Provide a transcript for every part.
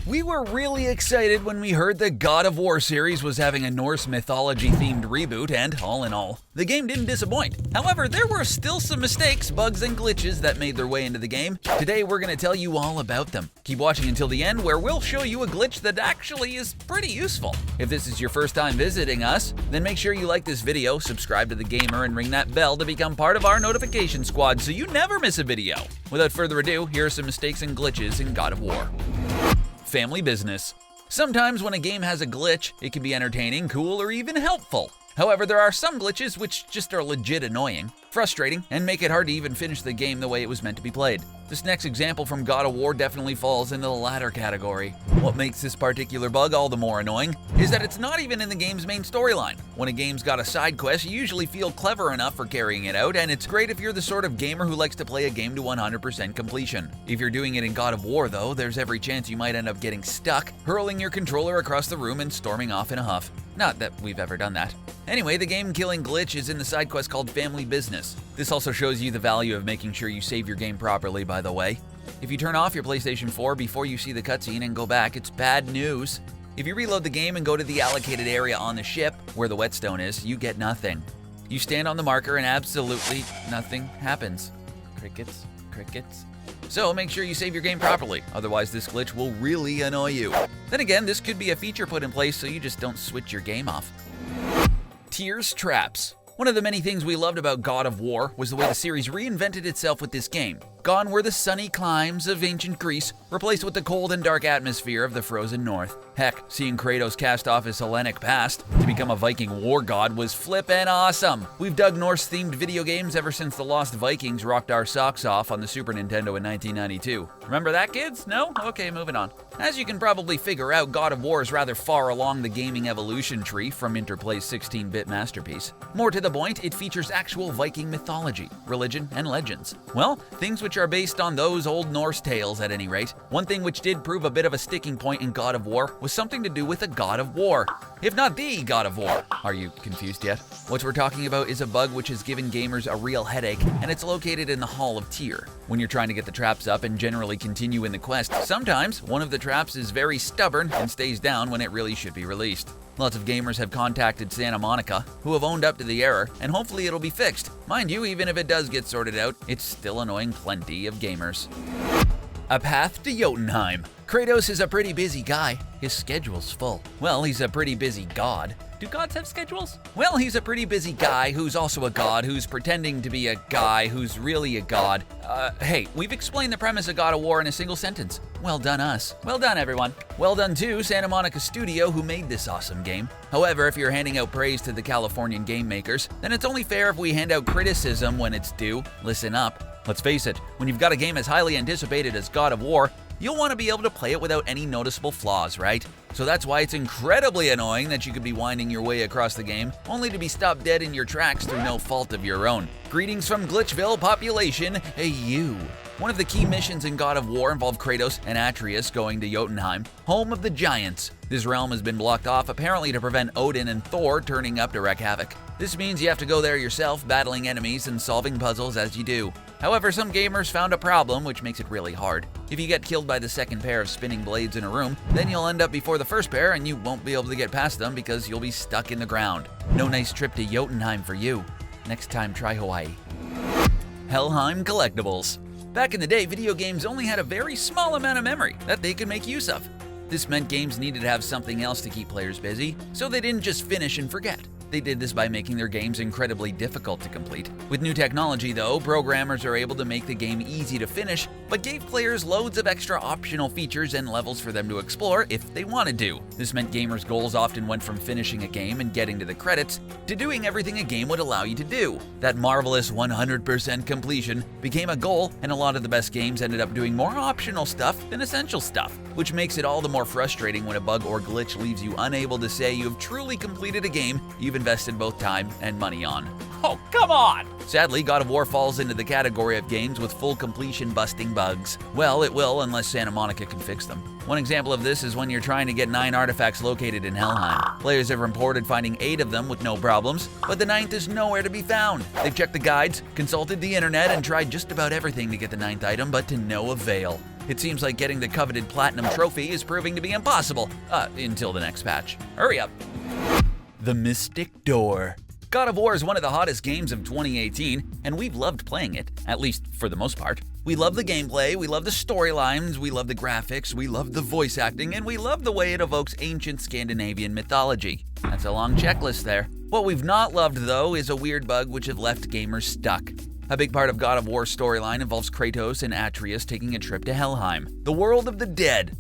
We were really excited when we heard the God of War series was having a Norse mythology themed reboot, and all in all, the game didn't disappoint. However, there were still some mistakes, bugs, and glitches that made their way into the game. Today we're going to tell you all about them. Keep watching until the end, where we'll show you a glitch that actually is pretty useful. If this is your first time visiting us, then make sure you like this video, subscribe to TheGamer, and ring that bell to become part of our notification squad so you never miss a video. Without further ado, here are some mistakes and glitches in God of War. Family business. Sometimes when a game has a glitch, it can be entertaining, cool, or even helpful. However, there are some glitches which just are legit annoying, frustrating, and make it hard to even finish the game the way it was meant to be played. This next example from God of War definitely falls into the latter category. What makes this particular bug all the more annoying is that it's not even in the game's main storyline. When a game's got a side quest, you usually feel clever enough for carrying it out, and it's great if you're the sort of gamer who likes to play a game to 100% completion. If you're doing it in God of War though, there's every chance you might end up getting stuck, hurling your controller across the room and storming off in a huff. Not that we've ever done that. Anyway, the game-killing glitch is in the side quest called Family Business. This also shows you the value of making sure you save your game properly, by the way. If you turn off your PlayStation 4 before you see the cutscene and go back, it's bad news. If you reload the game and go to the allocated area on the ship, where the whetstone is, you get nothing. You stand on the marker and absolutely nothing happens. Crickets, crickets. So make sure you save your game properly, otherwise this glitch will really annoy you. Then again, this could be a feature put in place so you just don't switch your game off. TYR'S traps. One of the many things we loved about God of War was the way the series reinvented itself with this game. Gone were the sunny climes of ancient Greece, replaced with the cold and dark atmosphere of the frozen north. Heck, seeing Kratos cast off his Hellenic past to become a Viking war god was flippin' awesome. We've dug Norse-themed video games ever since the Lost Vikings rocked our socks off on the Super Nintendo in 1992. Remember that, kids? No? Okay, moving on. As you can probably figure out, God of War is rather far along the gaming evolution tree from Interplay's 16-bit masterpiece. More to the point, it features actual Viking mythology, religion, and legends. Well, things which are based on those old Norse tales at any rate. One thing which did prove a bit of a sticking point in God of War was something to do with the God of War, if not the God of War. Are you confused yet? What we're talking about is a bug which has given gamers a real headache, and it's located in the Hall of Tyr. When you're trying to get the traps up and generally continue in the quest, sometimes one of the traps is very stubborn and stays down when it really should be released. Lots of gamers have contacted Santa Monica, who have owned up to the error, and hopefully it'll be fixed. Mind you, even if it does get sorted out, it's still annoying plenty of gamers. A path to Jotunheim. Kratos is a pretty busy guy. His schedule's full. Well, he's a pretty busy god. Do gods have schedules? Well, he's a pretty busy guy who's also a god, who's pretending to be a guy who's really a god. Hey, we've explained the premise of God of War in a single sentence. Well done us. Well done, everyone. Well done too, Santa Monica Studio, who made this awesome game. However, if you're handing out praise to the Californian game makers, then it's only fair if we hand out criticism when it's due. Listen up. Let's face it, when you've got a game as highly anticipated as God of War, you'll want to be able to play it without any noticeable flaws, right? So that's why it's incredibly annoying that you could be winding your way across the game, only to be stopped dead in your tracks through no fault of your own. Greetings from Glitchville population, you. One of the key missions in God of War involved Kratos and Atreus going to Jotunheim, home of the giants. This realm has been blocked off apparently to prevent Odin and Thor turning up to wreak havoc. This means you have to go there yourself, battling enemies and solving puzzles as you do. However, some gamers found a problem, which makes it really hard. If you get killed by the second pair of spinning blades in a room, then you'll end up before the first pair and you won't be able to get past them because you'll be stuck in the ground. No nice trip to Jotunheim for you. Next time, try Hawaii. HELHEIM collectibles. Back in the day, video games only had a very small amount of memory that they could make use of. This meant games needed to have something else to keep players busy, so they didn't just finish and forget. They did this by making their games incredibly difficult to complete. With new technology though, programmers are able to make the game easy to finish, but gave players loads of extra optional features and levels for them to explore if they wanted to. This meant gamers' goals often went from finishing a game and getting to the credits, to doing everything a game would allow you to do. That marvelous 100% completion became a goal, and a lot of the best games ended up doing more optional stuff than essential stuff, which makes it all the more frustrating when a bug or glitch leaves you unable to say you have truly completed a game you've invested both time and money on. Oh, come on! Sadly, God of War falls into the category of games with full completion busting bugs. Well, it will unless Santa Monica can fix them. One example of this is when you're trying to get 9 artifacts located in Helheim. Players have reported finding 8 of them with no problems, but the 9th is nowhere to be found. They've checked the guides, consulted the internet, and tried just about everything to get the 9th item, but to no avail. It seems like getting the coveted platinum trophy is proving to be impossible, until the next patch. Hurry up. The Mystic Door. God of War is one of the hottest games of 2018, and we've loved playing it, at least for the most part. We love the gameplay, we love the storylines, we love the graphics, we love the voice acting, and we love the way it evokes ancient Scandinavian mythology. That's a long checklist there. What we've not loved, though, is a weird bug which have left gamers stuck. A big part of God of War's storyline involves Kratos and Atreus taking a trip to Helheim, the world of the dead.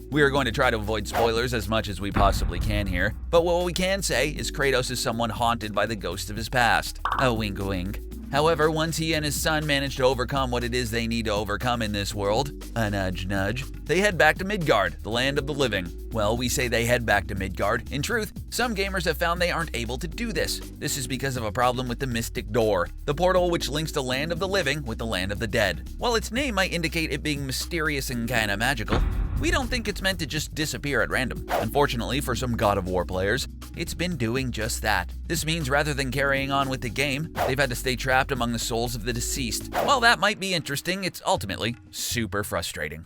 We are going to try to avoid spoilers as much as we possibly can here, but what we can say is Kratos is someone haunted by the ghost of his past. A wink wink. However, once he and his son manage to overcome what it is they need to overcome in this world, a nudge nudge, they head back to Midgard, the land of the living. Well, we say they head back to Midgard. In truth, some gamers have found they aren't able to do this. This is because of a problem with the Mystic Door, the portal which links the land of the living with the land of the dead. While its name might indicate it being mysterious and kinda magical, we don't think it's meant to just disappear at random. Unfortunately, for some God of War players, it's been doing just that. This means rather than carrying on with the game, they've had to stay trapped among the souls of the deceased. While that might be interesting, it's ultimately super frustrating.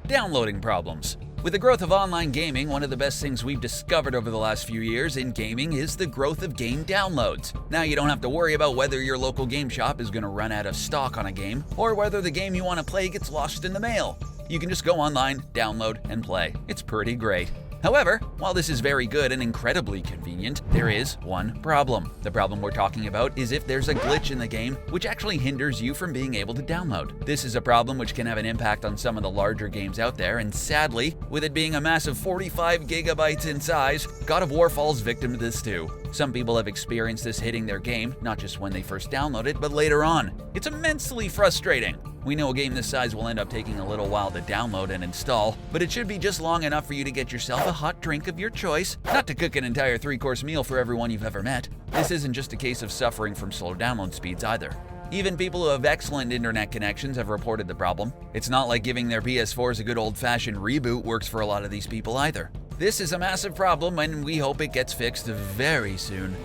Downloading problems. With the growth of online gaming, one of the best things we've discovered over the last few years in gaming is the growth of game downloads. Now you don't have to worry about whether your local game shop is going to run out of stock on a game, or whether the game you want to play gets lost in the mail. You can just go online, download, and play. It's pretty great. However, while this is very good and incredibly convenient, there is one problem. The problem we're talking about is if there's a glitch in the game which actually hinders you from being able to download. This is a problem which can have an impact on some of the larger games out there, and sadly, with it being a massive 45 gigabytes in size, God of War falls victim to this too. Some people have experienced this hitting their game, not just when they first download it, but later on. It's immensely frustrating. We know a game this size will end up taking a little while to download and install, but it should be just long enough for you to get yourself a hot drink of your choice, not to cook an entire 3-course meal for everyone you've ever met. This isn't just a case of suffering from slow download speeds either. Even people who have excellent internet connections have reported the problem. It's not like giving their PS4s a good old-fashioned reboot works for a lot of these people either. This is a massive problem, and we hope it gets fixed very soon.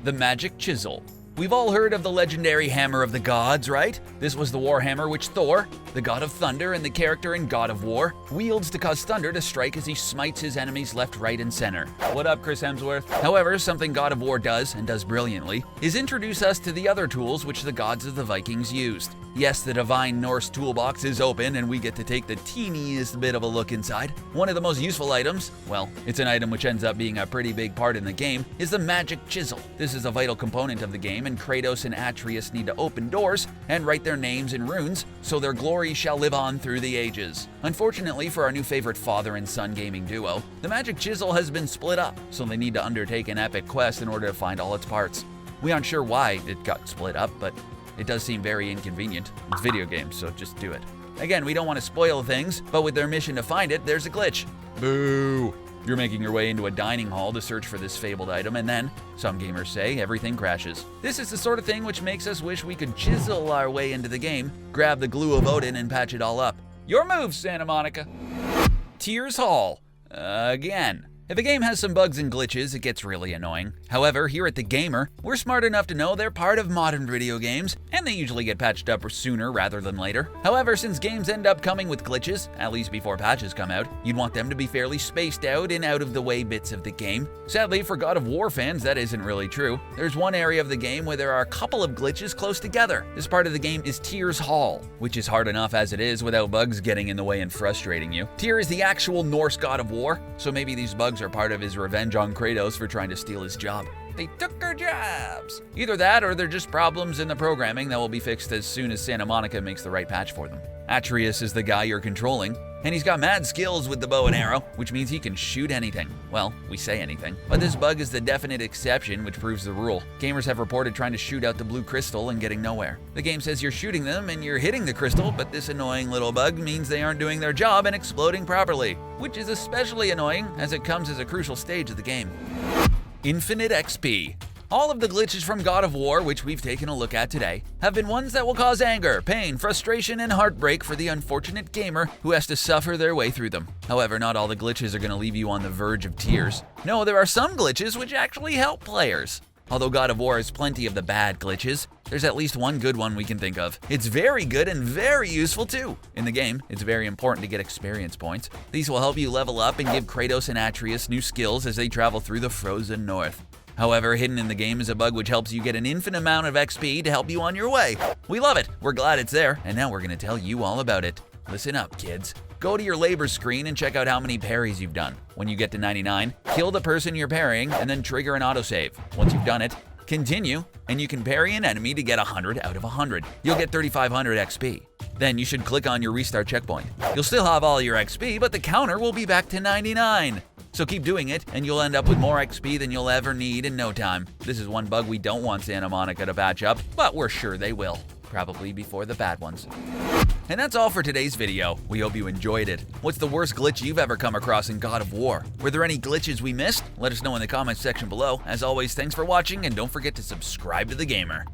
The Magic Chisel. We've all heard of the legendary Hammer of the Gods, right? This was the warhammer which Thor, the god of thunder and the character in God of War, wields to cause thunder to strike as he smites his enemies left, right, and center. What up, Chris Hemsworth? However, something God of War does, and does brilliantly, is introduce us to the other tools which the gods of the Vikings used. Yes, the divine Norse toolbox is open, and we get to take the teeniest bit of a look inside. One of the most useful items, well, it's an item which ends up being a pretty big part in the game, is the Magic Chisel. This is a vital component of the game, and Kratos and Atreus need to open doors and write their names in runes so their glory shall live on through the ages. Unfortunately for our new favorite father and son gaming duo, the Magic Chisel has been split up, so they need to undertake an epic quest in order to find all its parts. We aren't sure why it got split up, but it does seem very inconvenient. It's video games, so just do it. Again, we don't want to spoil things, but with their mission to find it, there's a glitch. Boo! You're making your way into a dining hall to search for this fabled item, and then, some gamers say, everything crashes. This is the sort of thing which makes us wish we could chisel our way into the game, grab the glue of Odin, and patch it all up. Your move, Santa Monica. TYR'S Hall. Again. If a game has some bugs and glitches, it gets really annoying. However, here at TheGamer, we're smart enough to know they're part of modern video games, and they usually get patched up sooner rather than later. However, since games end up coming with glitches, at least before patches come out, you'd want them to be fairly spaced out in out-of-the-way bits of the game. Sadly, for God of War fans, that isn't really true. There's one area of the game where there are a couple of glitches close together. This part of the game is TYR'S Hall, which is hard enough as it is without bugs getting in the way and frustrating you. Tyr is the actual Norse God of War, so maybe these bugs are part of his revenge on Kratos for trying to steal his job. They took our jobs! Either that, or they're just problems in the programming that will be fixed as soon as Santa Monica makes the right patch for them. Atreus is the guy you're controlling, and he's got mad skills with the bow and arrow, which means he can shoot anything. Well, we say anything. But this bug is the definite exception, which proves the rule. Gamers have reported trying to shoot out the blue crystal and getting nowhere. The game says you're shooting them and you're hitting the crystal, but this annoying little bug means they aren't doing their job and exploding properly, which is especially annoying as it comes as a crucial stage of the game. Infinite XP. All of the glitches from God of War, which we've taken a look at today, have been ones that will cause anger, pain, frustration, and heartbreak for the unfortunate gamer who has to suffer their way through them. However, not all the glitches are going to leave you on the verge of tears. No, there are some glitches which actually help players. Although God of War has plenty of the bad glitches, there's at least one good one we can think of. It's very good and very useful too. In the game, it's very important to get experience points. These will help you level up and give Kratos and Atreus new skills as they travel through the frozen north. However, hidden in the game is a bug which helps you get an infinite amount of XP to help you on your way. We love it, we're glad it's there, and now we're gonna tell you all about it. Listen up, kids. Go to your labor screen and check out how many parries you've done. When you get to 99, kill the person you're parrying and then trigger an autosave. Once you've done it, continue, and you can parry an enemy to get 100 out of 100. You'll get 3,500 XP. Then you should click on your restart checkpoint. You'll still have all your XP, but the counter will be back to 99. So keep doing it, and you'll end up with more XP than you'll ever need in no time. This is one bug we don't want Santa Monica to patch up, but we're sure they will. Probably before the bad ones. And that's all for today's video. We hope you enjoyed it. What's the worst glitch you've ever come across in God of War? Were there any glitches we missed? Let us know in the comments section below. As always, thanks for watching, and don't forget to subscribe to The Gamer.